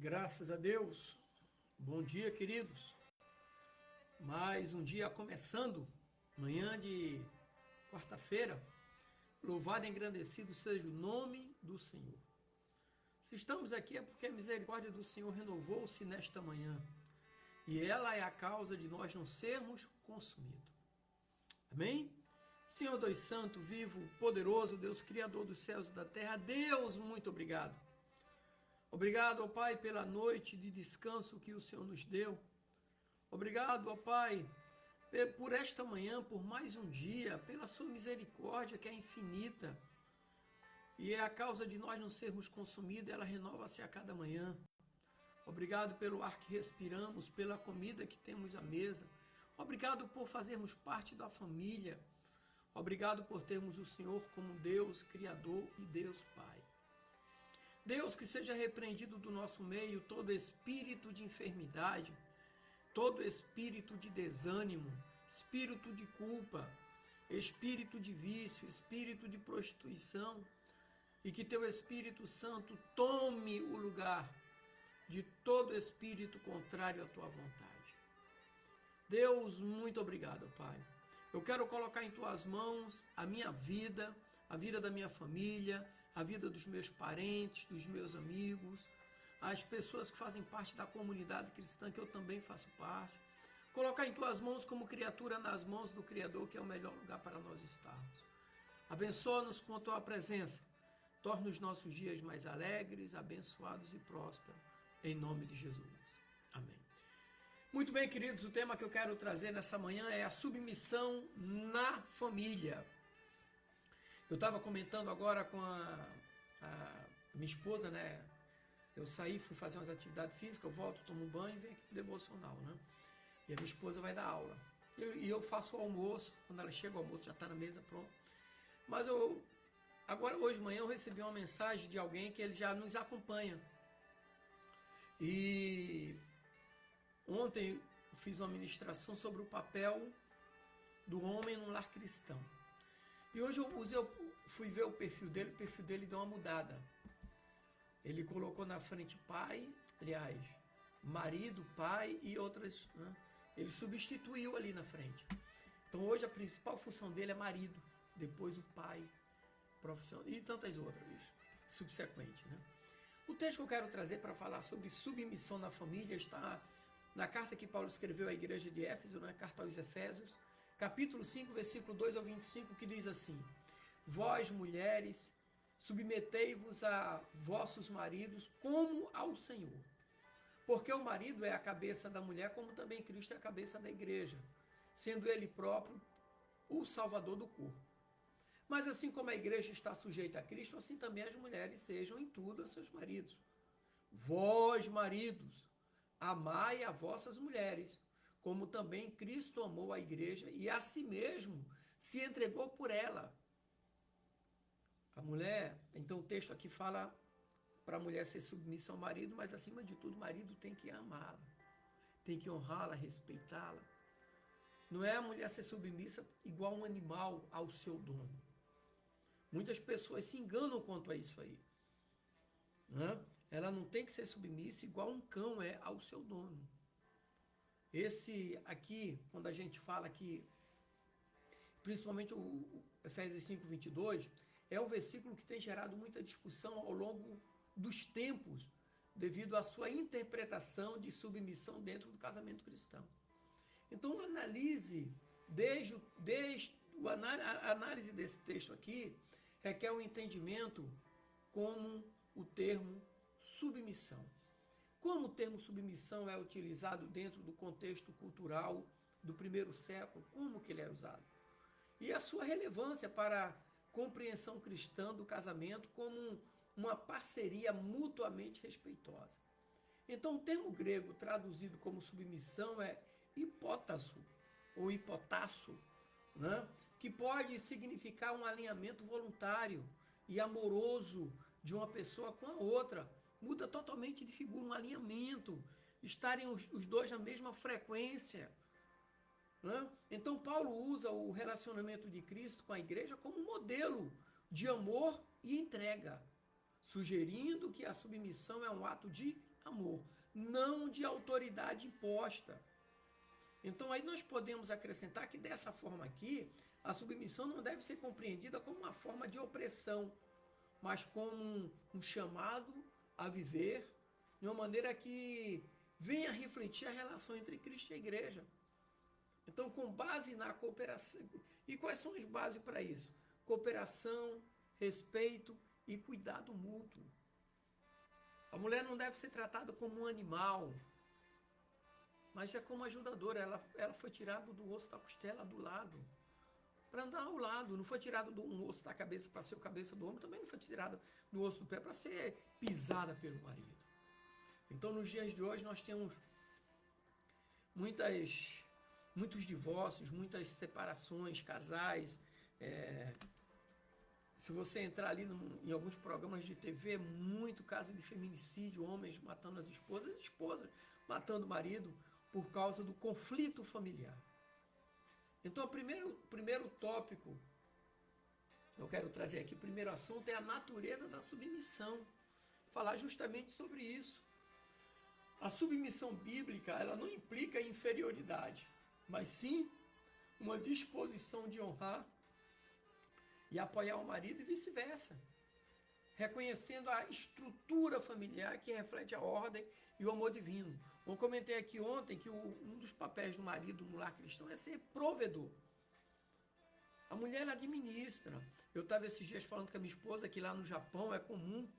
Graças a Deus. Bom dia, queridos. Mais um dia começando, manhã de quarta-feira. Louvado e engrandecido seja o nome do Senhor. Se estamos aqui é porque a misericórdia do Senhor renovou-se nesta manhã. E ela é a causa de nós não sermos consumidos. Amém? Senhor Deus Santo, vivo, poderoso, Deus Criador dos céus e da terra, Deus, muito obrigado. Obrigado, ó Pai, pela noite de descanso que o Senhor nos deu. Obrigado, ó Pai, por esta manhã, por mais um dia, pela sua misericórdia que é infinita. E é a causa de nós não sermos consumidos, ela renova-se a cada manhã. Obrigado pelo ar que respiramos, pela comida que temos à mesa. Obrigado por fazermos parte da família. Obrigado por termos o Senhor como Deus Criador e Deus Pai. Deus, que seja repreendido do nosso meio todo espírito de enfermidade, todo espírito de desânimo, espírito de culpa, espírito de vício, espírito de prostituição, e que teu Espírito Santo tome o lugar de todo espírito contrário à tua vontade. Deus, muito obrigado, Pai. Eu quero colocar em tuas mãos a minha vida, a vida da minha família, a vida dos meus parentes, dos meus amigos, as pessoas que fazem parte da comunidade cristã, que eu também faço parte. Colocar em tuas mãos como criatura nas mãos do Criador, que é o melhor lugar para nós estarmos. Abençoa-nos com a tua presença. Torna os nossos dias mais alegres, abençoados e prósperos. Em nome de Jesus. Amém. Muito bem, queridos, o tema que eu quero trazer nessa manhã é a submissão na família. Eu estava comentando agora com a minha esposa, né? Eu saí, fui fazer umas atividades físicas, eu volto, tomo um banho e venho aqui pro devocional, né? E a minha esposa vai dar aula. Eu faço o almoço, quando ela chega o almoço já está na mesa pronto. Mas agora hoje de manhã eu recebi uma mensagem de alguém que ele já nos acompanha. E ontem eu fiz uma ministração sobre o papel do homem num lar cristão. E hoje eu fui ver o perfil dele deu uma mudada. Ele colocou na frente pai, aliás, marido, pai e outras, né? Ele substituiu ali na frente. Então hoje a principal função dele é marido, depois o pai, profissional e tantas outras, subsequente, né? O texto que eu quero trazer para falar sobre submissão na família está na carta que Paulo escreveu à igreja de Éfeso, na carta aos Efésios, capítulo 5, versículo 2 ao 25, que diz assim: Vós, mulheres, submetei-vos a vossos maridos como ao Senhor. Porque o marido é a cabeça da mulher, como também Cristo é a cabeça da igreja, sendo ele próprio o salvador do corpo. Mas assim como a igreja está sujeita a Cristo, assim também as mulheres sejam em tudo a seus maridos. Vós, maridos, amai a vossas mulheres, como também Cristo amou a igreja e a si mesmo se entregou por ela. A mulher, então o texto aqui fala para a mulher ser submissa ao marido, mas acima de tudo o marido tem que amá-la, tem que honrá-la, respeitá-la. Não é a mulher ser submissa igual um animal ao seu dono. Muitas pessoas se enganam quanto a isso aí, né? Ela não tem que ser submissa igual um cão é ao seu dono. Esse aqui, quando a gente fala aqui, principalmente o Efésios 5:22, é um versículo que tem gerado muita discussão ao longo dos tempos, devido à sua interpretação de submissão dentro do casamento cristão. Então, analise, a análise desse texto aqui requer um entendimento como o termo submissão. Como o termo submissão é utilizado dentro do contexto cultural do primeiro século, como que ele é usado? E a sua relevância para a compreensão cristã do casamento como uma parceria mutuamente respeitosa. Então, o termo grego traduzido como submissão é hipótasso, ou hipotasso, né? Que pode significar um alinhamento voluntário e amoroso de uma pessoa com a outra. Muda totalmente de figura, um alinhamento, estarem os dois na mesma frequência, né? Então Paulo usa o relacionamento de Cristo com a igreja como modelo de amor e entrega, sugerindo que a submissão é um ato de amor, não de autoridade imposta. Então aí nós podemos acrescentar que dessa forma aqui, a submissão não deve ser compreendida como uma forma de opressão, mas como um chamado a viver de uma maneira que venha refletir a relação entre Cristo e a igreja. Então, com base na cooperação. E quais são as bases para isso? Cooperação, respeito e cuidado mútuo. A mulher não deve ser tratada como um animal, mas é como ajudadora. Ela foi tirada do osso da costela do lado, para andar ao lado. Não foi tirada do osso da cabeça para ser o cabeça do homem, também não foi tirada do osso do pé para ser pisada pelo marido. Então, nos dias de hoje, nós temos muitos divórcios, muitas separações, casais. Se você entrar ali em alguns programas de TV, muito caso de feminicídio, homens matando as esposas matando o marido por causa do conflito familiar. Então, o primeiro tópico que eu quero trazer aqui, o primeiro assunto é a natureza da submissão. Falar justamente sobre isso. A submissão bíblica, ela não implica inferioridade, mas sim uma disposição de honrar e apoiar o marido e vice-versa, reconhecendo a estrutura familiar que reflete a ordem e o amor divino. Eu comentei aqui ontem que um dos papéis do marido no lar cristão é ser provedor. A mulher, ela administra. Eu estava esses dias falando com a minha esposa que lá no Japão é comum,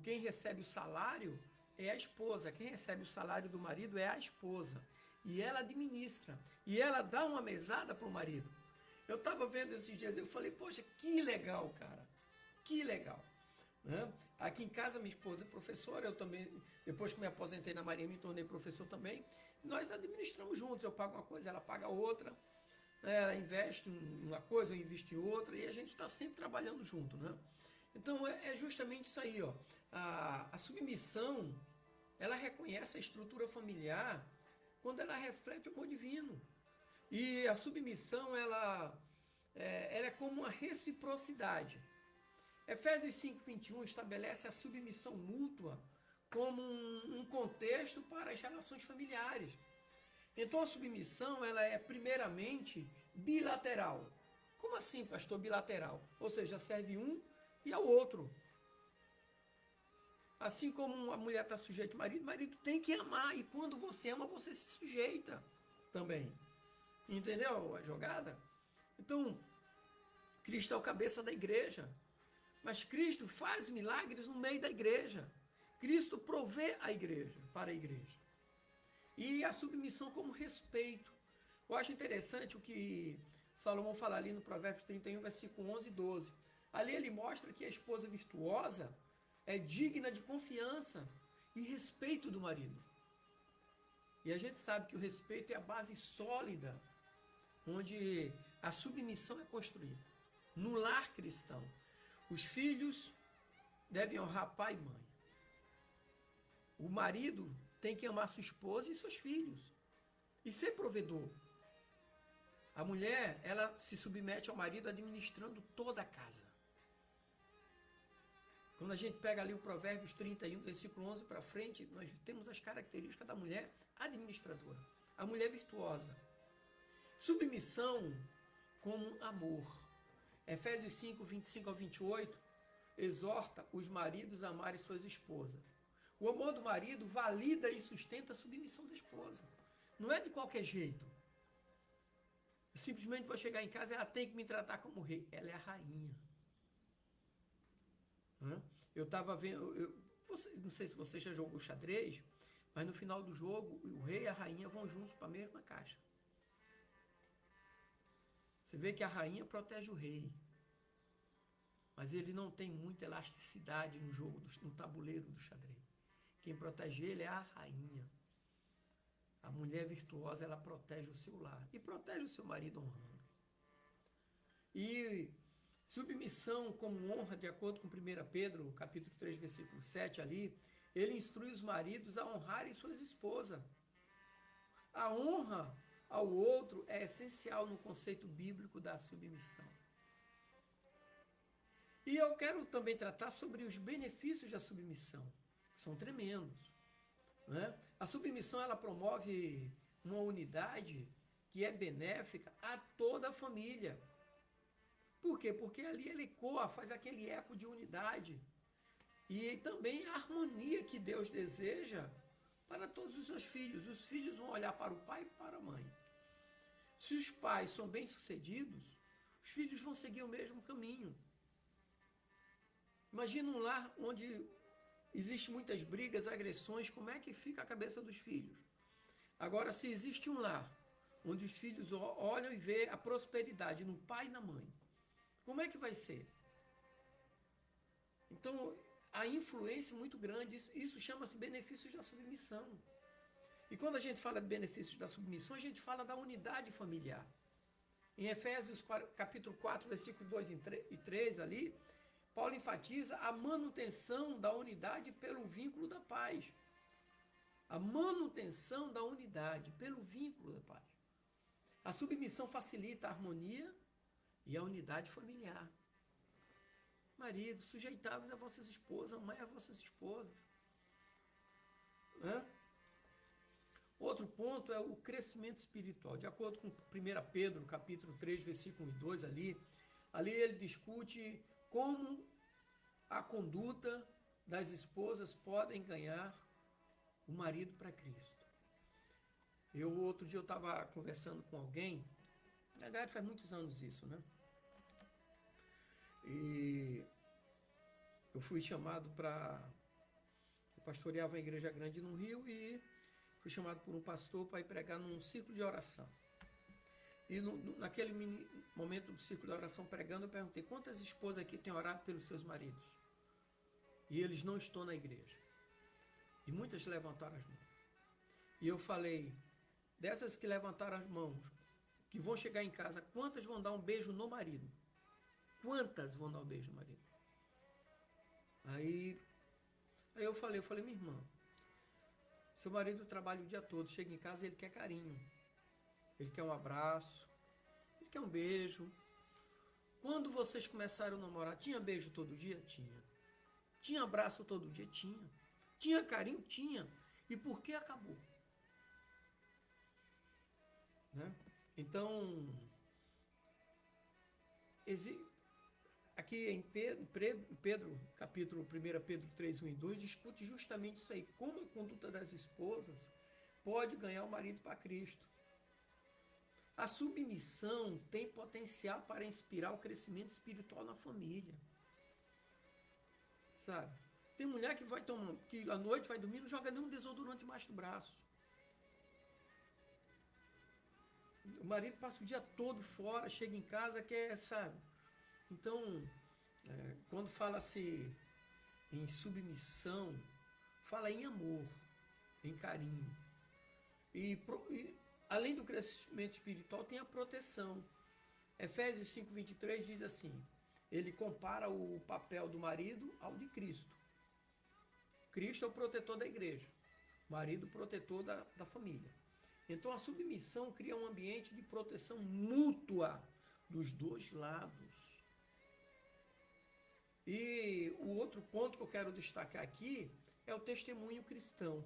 quem recebe o salário é a esposa, quem recebe o salário do marido é a esposa. E ela administra, e ela dá uma mesada para o marido. Eu estava vendo esses dias, eu falei, poxa, que legal, cara, que legal. Né? Aqui em casa, minha esposa é professora, eu também, depois que me aposentei na Marinha, me tornei professor também. Nós administramos juntos, eu pago uma coisa, ela paga outra, ela investe em uma coisa, eu invisto em outra, e a gente está sempre trabalhando junto. Né? Então, é justamente isso aí. Ó. A submissão, ela reconhece a estrutura familiar quando ela reflete o amor divino. E a submissão, ela é como uma reciprocidade. Efésios 5:21 estabelece a submissão mútua como um contexto para as relações familiares. Então, a submissão, ela é primeiramente bilateral. Como assim, pastor, bilateral? Ou seja, serve um e ao outro. Assim como a mulher está sujeita ao marido, o marido tem que amar. E quando você ama, você se sujeita também. Entendeu a jogada? Então, Cristo é o cabeça da igreja. Mas Cristo faz milagres no meio da igreja. Cristo provê a igreja, para a igreja. E a submissão como respeito. Eu acho interessante o que Salomão fala ali no Provérbios 31, versículo 11 e 12. Ali ele mostra que a esposa virtuosa é digna de confiança e respeito do marido. E a gente sabe que o respeito é a base sólida onde a submissão é construída. No lar cristão, os filhos devem honrar pai e mãe. O marido tem que amar sua esposa e seus filhos e ser provedor. A mulher, ela se submete ao marido administrando toda a casa. Quando a gente pega ali o Provérbios 31, versículo 11 para frente, nós temos as características da mulher administradora, a mulher virtuosa. Submissão como amor. Efésios 5, 25 ao 28, exorta os maridos a amarem suas esposas. O amor do marido valida e sustenta a submissão da esposa. Não é de qualquer jeito. Eu simplesmente vou chegar em casa e ela tem que me tratar como rei. Ela é a rainha. Eu estava vendo, não sei se você já jogou xadrez, mas no final do jogo, o rei e a rainha vão juntos para a mesma caixa. Você vê que a rainha protege o rei, mas ele não tem muita elasticidade no jogo, no tabuleiro do xadrez. Quem protege ele é a rainha. A mulher virtuosa, ela protege o seu lar e protege o seu marido honrando. E submissão como honra, de acordo com 1 Pedro, capítulo 3, versículo 7 ali, ele instrui os maridos a honrarem suas esposas. A honra ao outro é essencial no conceito bíblico da submissão. E eu quero também tratar sobre os benefícios da submissão. São tremendos. né? A submissão ela promove uma unidade que é benéfica a toda a família. Por quê? Porque ali ele ecoa, faz aquele eco de unidade. E também a harmonia que Deus deseja para todos os seus filhos. Os filhos vão olhar para o pai e para a mãe. Se os pais são bem-sucedidos, os filhos vão seguir o mesmo caminho. Imagina um lar onde existem muitas brigas, agressões, como é que fica a cabeça dos filhos? Agora, se existe um lar onde os filhos olham e vê a prosperidade no pai e na mãe, como é que vai ser? Então, a influência é muito grande, isso chama-se benefícios da submissão. E quando a gente fala de benefícios da submissão, a gente fala da unidade familiar. Em Efésios capítulo 4, versículos 2 e 3 ali, Paulo enfatiza a manutenção da unidade pelo vínculo da paz. A manutenção da unidade pelo vínculo da paz. A submissão facilita a harmonia e a unidade familiar. Marido, sujeitáveis a vossas esposas, amai a vossas esposas. Outro ponto é o crescimento espiritual. De acordo com 1 Pedro, capítulo 3, versículo 1 e 2, ali ele discute como a conduta das esposas podem ganhar o marido para Cristo. Outro dia eu estava conversando com alguém, na verdade faz muitos anos isso, né? E eu fui chamado para... Eu pastoreava uma igreja grande no Rio e fui chamado por um pastor para ir pregar num círculo de oração. E naquele momento do círculo de oração pregando, eu perguntei: quantas esposas aqui têm orado pelos seus maridos? E eles não estão na igreja. E muitas levantaram as mãos. E eu falei: dessas que levantaram as mãos, que vão chegar em casa, quantas vão dar um beijo no marido? Quantas vão dar um beijo no marido? Aí eu falei, minha irmã, seu marido trabalha o dia todo, chega em casa e ele quer carinho. Ele quer um abraço, ele quer um beijo. Quando vocês começaram a namorar, tinha beijo todo dia? Tinha. Tinha abraço todo dia? Tinha. Tinha carinho? Tinha. E por que acabou? Né? Então, aqui em Pedro, capítulo 1 Pedro 3, 1 e 2, discute justamente isso aí, como a conduta das esposas pode ganhar o marido para Cristo. A submissão tem potencial para inspirar o crescimento espiritual na família. Sabe? Tem mulher que à noite vai dormir, não joga nenhum desodorante embaixo do braço. O marido passa o dia todo fora, chega em casa, quer, sabe? Então, quando fala-se em submissão, fala em amor, em carinho. E além do crescimento espiritual, tem a proteção. Efésios 5:23 diz assim, ele compara o papel do marido ao de Cristo. Cristo é o protetor da igreja, marido protetor da família. Então a submissão cria um ambiente de proteção mútua dos dois lados. E o outro ponto que eu quero destacar aqui é o testemunho cristão.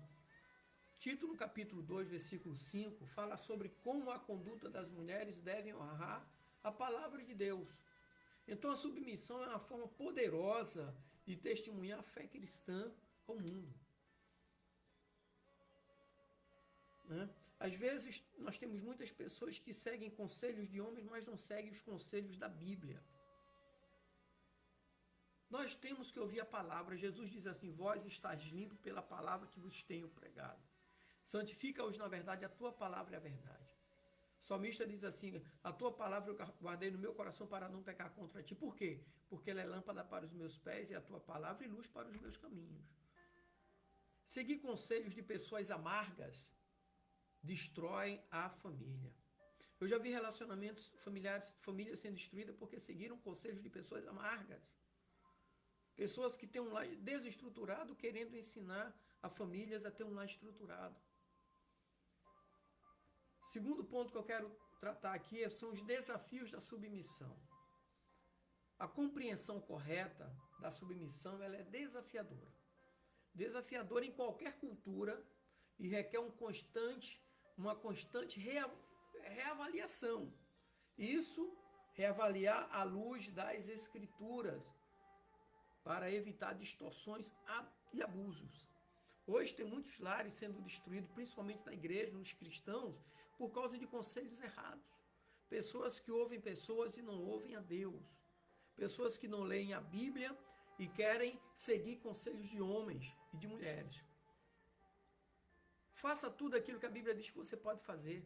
Tito, no capítulo 2, versículo 5, fala sobre como a conduta das mulheres deve honrar a palavra de Deus. Então a submissão é uma forma poderosa de testemunhar a fé cristã ao mundo. Às vezes nós temos muitas pessoas que seguem conselhos de homens, mas não seguem os conselhos da Bíblia. Nós temos que ouvir a palavra. Jesus diz assim, vós estáis limpos pela palavra que vos tenho pregado. Santifica-os na verdade, a tua palavra é a verdade. O salmista diz assim, a tua palavra eu guardei no meu coração para não pecar contra ti. Por quê? Porque ela é lâmpada para os meus pés e a tua palavra é luz para os meus caminhos. Seguir conselhos de pessoas amargas destrói a família. Eu já vi relacionamentos familiares, famílias sendo destruídas porque seguiram conselhos de pessoas amargas. Pessoas que têm um lar desestruturado querendo ensinar a famílias a ter um lar estruturado. Segundo ponto que eu quero tratar aqui são os desafios da submissão. A compreensão correta da submissão ela é desafiadora. Desafiadora em qualquer cultura, e requer uma constante reavaliação. Isso, reavaliar à luz das Escrituras, para evitar distorções e abusos. Hoje tem muitos lares sendo destruídos, principalmente na igreja, nos cristãos, por causa de conselhos errados. Pessoas que ouvem pessoas e não ouvem a Deus. Pessoas que não leem a Bíblia e querem seguir conselhos de homens e de mulheres. Faça tudo aquilo que a Bíblia diz que você pode fazer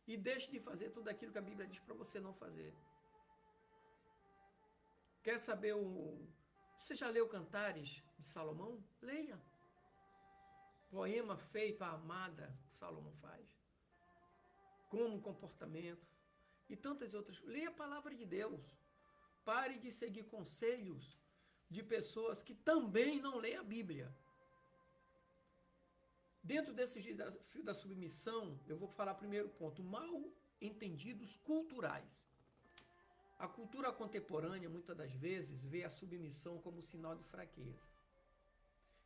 e deixe de fazer tudo aquilo que a Bíblia diz para você não fazer. Quer saber Você já leu Cantares de Salomão? Leia. Poema feito à amada que Salomão faz. Como comportamento. E tantas outras. Leia a palavra de Deus. Pare de seguir conselhos de pessoas que também não leem a Bíblia. Dentro desse desafio da submissão, eu vou falar primeiro ponto, mal entendidos culturais. A cultura contemporânea, muitas das vezes, vê a submissão como sinal de fraqueza.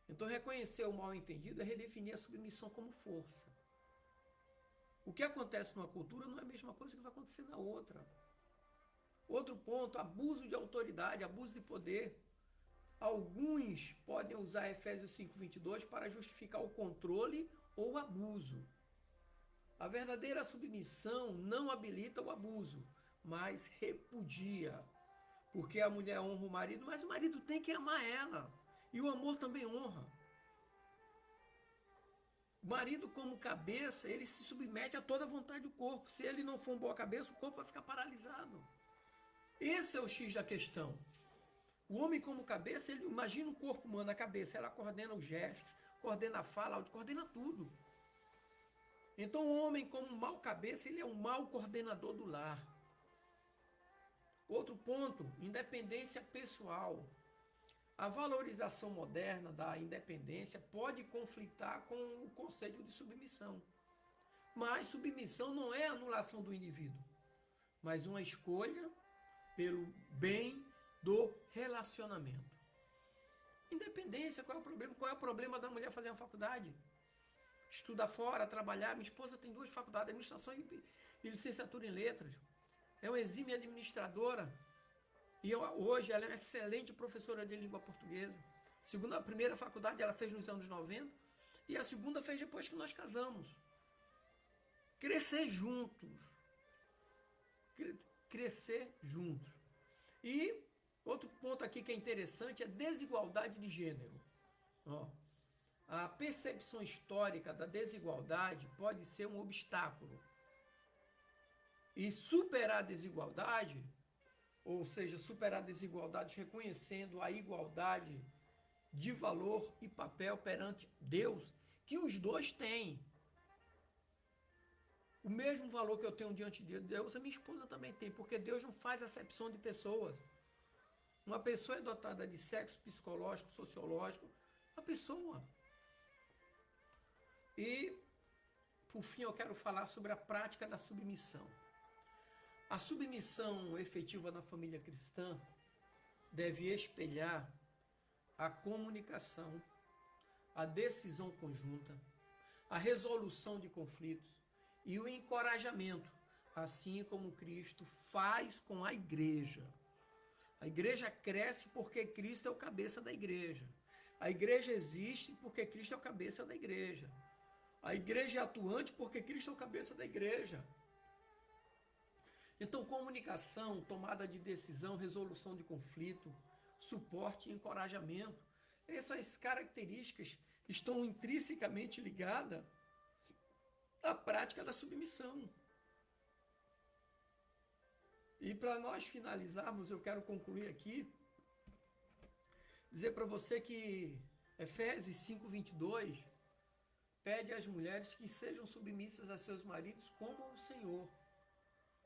Então, reconhecer o mal entendido é redefinir a submissão como força. O que acontece numa cultura não é a mesma coisa que vai acontecer na outra. Outro ponto, abuso de autoridade, abuso de poder. Alguns podem usar Efésios 5:22 para justificar o controle ou o abuso. A verdadeira submissão não habilita o abuso, mas repudia. Porque a mulher honra o marido, mas o marido tem que amar ela. E o amor também honra. O marido, como cabeça, ele se submete a toda a vontade do corpo. Se ele não for uma boa cabeça, o corpo vai ficar paralisado. Esse é o X da questão. O homem, como cabeça, ele imagina o corpo humano, a cabeça, ela coordena os gestos, coordena a fala, coordena tudo. Então, o homem, como mau cabeça, ele é um mau coordenador do lar. Outro ponto, independência pessoal. A valorização moderna da independência pode conflitar com o conceito de submissão. Mas submissão não é anulação do indivíduo, mas uma escolha pelo bem do relacionamento. Independência, qual é o problema? Qual é o problema da mulher fazer uma faculdade? Estudar fora, trabalhar. Minha esposa tem 2 faculdades, administração e licenciatura em letras. É uma exímia administradora. E hoje ela é uma excelente professora de língua portuguesa. A primeira faculdade ela fez nos anos 90 e a segunda fez depois que nós casamos. Crescer juntos. Crescer juntos. E outro ponto aqui que é interessante é a desigualdade de gênero. A percepção histórica da desigualdade pode ser um obstáculo. E superar a desigualdade, ou seja, superar a desigualdade reconhecendo a igualdade de valor e papel perante Deus, que os dois têm. O mesmo valor que eu tenho diante de Deus, a minha esposa também tem, porque Deus não faz acepção de pessoas. Uma pessoa é dotada de sexo psicológico, sociológico, uma pessoa. E, por fim, eu quero falar sobre a prática da submissão. A submissão efetiva na família cristã deve espelhar a comunicação, a decisão conjunta, a resolução de conflitos e o encorajamento, assim como Cristo faz com a igreja. A igreja cresce porque Cristo é o cabeça da igreja. A igreja existe porque Cristo é o cabeça da igreja. A igreja é atuante porque Cristo é o cabeça da igreja. Então, comunicação, tomada de decisão, resolução de conflito, suporte e encorajamento, essas características estão intrinsecamente ligadas à prática da submissão. E para nós finalizarmos, eu quero concluir aqui, dizer para você que Efésios 5:22 pede às mulheres que sejam submissas a seus maridos como ao Senhor,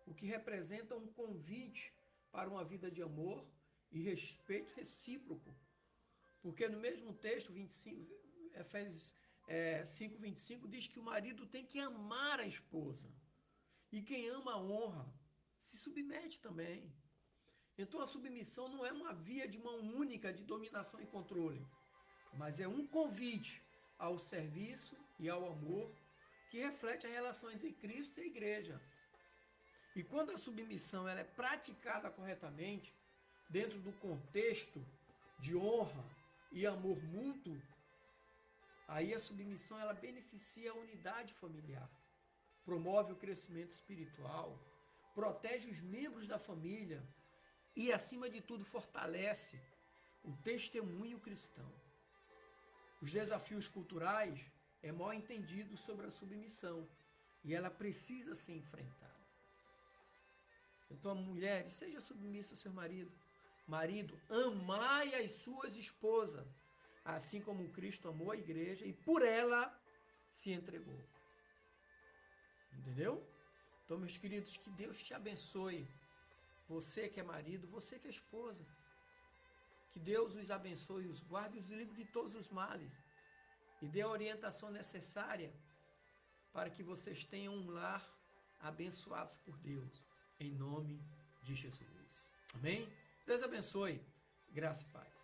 o que representa um convite para uma vida de amor e respeito recíproco. Porque no mesmo texto, Efésios 5:25, diz que o marido tem que amar a esposa. E quem ama honra, se submete também. Então a submissão não é uma via de mão única de dominação e controle, mas é um convite ao serviço e ao amor, que reflete a relação entre Cristo e a igreja. E quando a submissão ela é praticada corretamente, dentro do contexto de honra e amor mútuo, aí a submissão ela beneficia a unidade familiar, promove o crescimento espiritual, protege os membros da família e, acima de tudo, fortalece o testemunho cristão. Os desafios culturais é mal entendido sobre a submissão e ela precisa ser enfrentada. Então, mulheres, seja submissa ao seu marido. Marido, amai as suas esposas, assim como Cristo amou a igreja e por ela se entregou. Entendeu? Então, meus queridos, que Deus te abençoe. Você que é marido, você que é esposa. Que Deus os abençoe, os guarde e os livre de todos os males. E dê a orientação necessária para que vocês tenham um lar abençoados por Deus. Em nome de Jesus. Amém? Deus abençoe. Graça e paz.